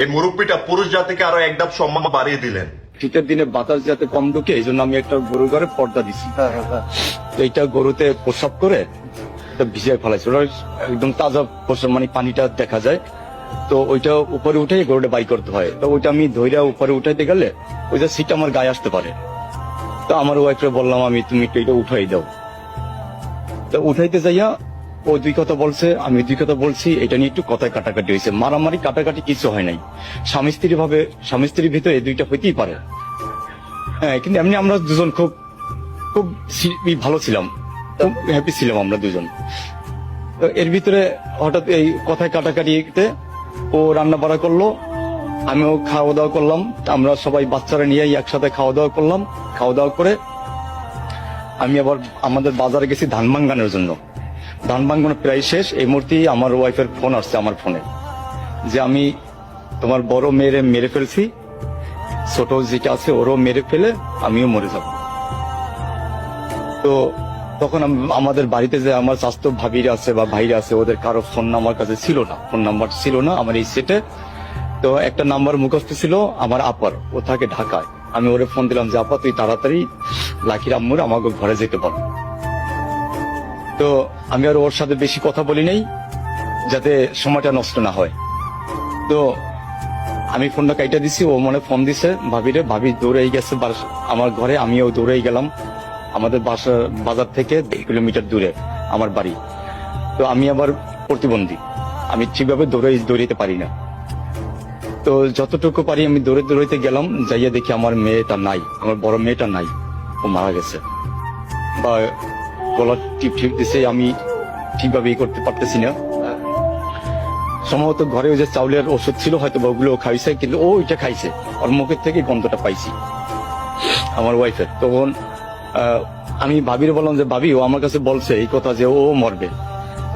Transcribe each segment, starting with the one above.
এই মুরব্বীটা পুরুষ জাতিকে আরো এক ধাপ সম্মান বাড়িয়ে দিলেন। শীতের দিনে বাতাস যাতে কম ঢুকে এই জন্য আমি একটা গরু ঘরে পর্দা দিছি। তো এইটা গরুতে প্রসাব করে ভিজিয়ে ফেলাইছে, ওরা একদম তাজা প্রসাব, মানে পানিটা দেখা যায়। তো ওইটা উপরে উঠে গরুটা বাই করতে হয়। তো ওইটা আমি ধৈর্য উপরে উঠাইতে গেলে ওইটা সিট আমার গায়ে আসতে পারে। তো আমার ওয়াইফকে বললাম আমি তুমি এটা উঠাই দাও। তো উঠাইতে যাইয়া ও দুই কথা বলছে, আমি দুই কথা বলছি, এটা নিয়ে একটু কথায় কাটাকাটি হয়েছে। মারামারি কাটাকাটি কিছু হয় নাই। স্বামী স্ত্রীর ভিতরে এই দুইটা হইতেই পারে। হ্যাঁ, কিন্তু এমনি আমরা দুজন খুব খুব ভালো ছিলাম, খুব হ্যাপি ছিলাম আমরা দুজন। তো এর ভিতরে হঠাৎ এই কথায় কাটাকাটিতে ও রান্না বাড়া করলো, আমিও খাওয়া দাওয়া করলাম। আমরা সবাই বাচ্চারা নিয়ে একসাথে খাওয়া দাওয়া করলাম। খাওয়া দাওয়া করে আমি আবার আমাদের বাজারে গেছি ধান ভাঙ্গানোর জন্য। ধান ভাঙ্গানো প্রায় শেষ। এই মুহূর্তে আমার ওয়াইফের ফোন আসছে আমার ফোনে যে আমি তোমার বড় মেয়েরে মেরে ফেলছি, ছোট যেটা আছে ওরও মেরে ফেলে আমিও মরে যাব। তো তখন আমাদের বাড়িতে যে আমার স্বাস্থ্য ভাবিরা আছে বা ভাইরা আছে, ওদের কারো ফোন নাম্বার কাছে ছিল না, ফোন নাম্বার ছিল না আমার এই সেটে। তো একটা নাম্বার মুখস্থ ছিল আমার আপার, ও থাকে ঢাকায়। আমি ওরে ফোন দিলাম যে আপা তুই তাড়াতাড়ি লাকির আম্মুর আমাকে ঘরে যেতে পারো। তো আমি আর ওর সাথে বেশি কথা বলি নাই যাতে সময়টা নষ্ট না হয়। তো আমি ফোনটা কাইটা দিছি, ও মনে ফোন দিছে ভাবিরে, ভাবি দৌড়ে গেছে আমার ঘরে, আমিও দৌড়ে গেলাম। আমাদের বাজার থেকে 2 কিলোমিটার দূরে আমার বাড়ি। তো আমি আবার প্রতিবন্ধী, আমি ঠিকভাবে দৌড়াইতে পারি না। তো যতটুকু পারি আমি দৌড়াইতে গেলাম, যাইয়া দেখি আমার মেয়েটা নাই, আমার বড় মেয়েটা নাই, ও মারা গেছে। বা গলা টিপ দিছে, আমি ঠিকভাবে করতে পারতেছি না। সম্ভবত ঘরে ওই যে চাউলের ওষুধ ছিল, হয়তো ওগুলো খাইছে, কিন্তু ও ওইটা খাইছে, ওর মুখের থেকে গন্ধটা পাইছি আমার ওয়াইফের। তখন আমি ভাবির বললাম যে ভাবি, ও আমার কাছে বলছে এই কথা যে ও মরবে,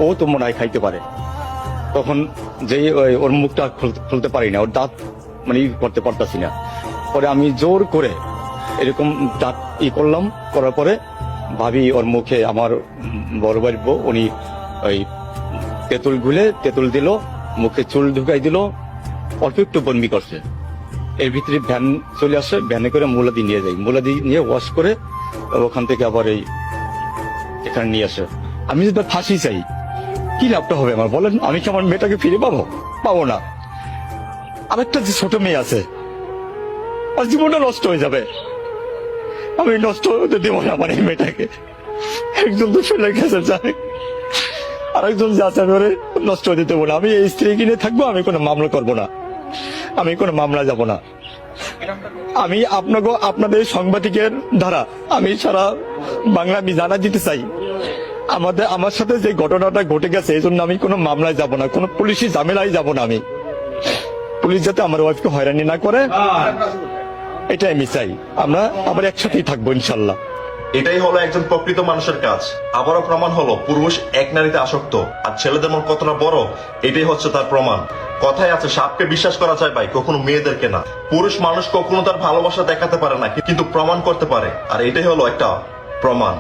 ও তো মনে হয় খাইতে পারে। তখন যে ওর মুখটা খুলতে পারি না, ওর দাঁত মানে করতে পারতাছি না। পরে আমি জোর করে এরকম দাঁত করলাম, করার পরে ভাবি ওর মুখে, আমার বড় ভাইয়ের বউ, উনি ওই তেঁতুল গুলে তেঁতুল দিল, মুখে চুল ঢুকাই দিল, অল্প একটু বন্দি করছে। এর ভিতরে ভ্যান চলে আসে, ভ্যানে করে মুলাদি নিয়ে যাই, মুলাদি নিয়ে ওয়াশ করে ওখান থেকে আবার এখানে নিয়ে আসে। আমি যদি ফাঁসি চাই, কি লাভটা হবে আমার বলেন? আমি কি আমার মেয়েটাকে ফিরে পাবো না। আরেকটা যে ছোট মেয়ে আছে, আর জীবনটা নষ্ট হয়ে যাবে। আমি নষ্ট হতে দেবো না আমার এই মেয়েটাকে। একজন তো ফেলে গেছে যায়, আরেকজন যাচ্ছে, ধরে নষ্ট হতে দেবো না। আমি এই স্ত্রী কিনে থাকবো, আমি কোনো মামলা করবো না, আমি কোনো মামলা যাব না। আমি আপনাদের সাংবাদিকের দ্বারা আমি সারা বাংলা আমি জানা দিতে চাই, আমার সাথে যে ঘটনাটা ঘটে গেছে, এই জন্য আমি কোনো মামলায় যাব না, কোনো পুলিশি ঝামেলায় যাব না। আমি পুলিশ যাতে আমার ওয়াইফকে হয়রানি না করে, এটাই আমি চাই। আমরা আবার একসাথেই থাকবো ইনশাল্লাহ। এটাই হলো একজন প্রকৃত মানুষের কাজ। আবারও প্রমাণ হলো পুরুষ এক নারীতে আসক্ত, আর ছেলেদের মন কতটা বড়, এটাই হচ্ছে তার প্রমাণ। কথায় আছে সাপকে বিশ্বাস করা যায় ভাই, কখনো মেয়েদেরকে না। পুরুষ মানুষ কখনো তার ভালোবাসা দেখাতে পারে না, কিন্তু প্রমাণ করতে পারে, আর এটাই হলো একটা প্রমাণ।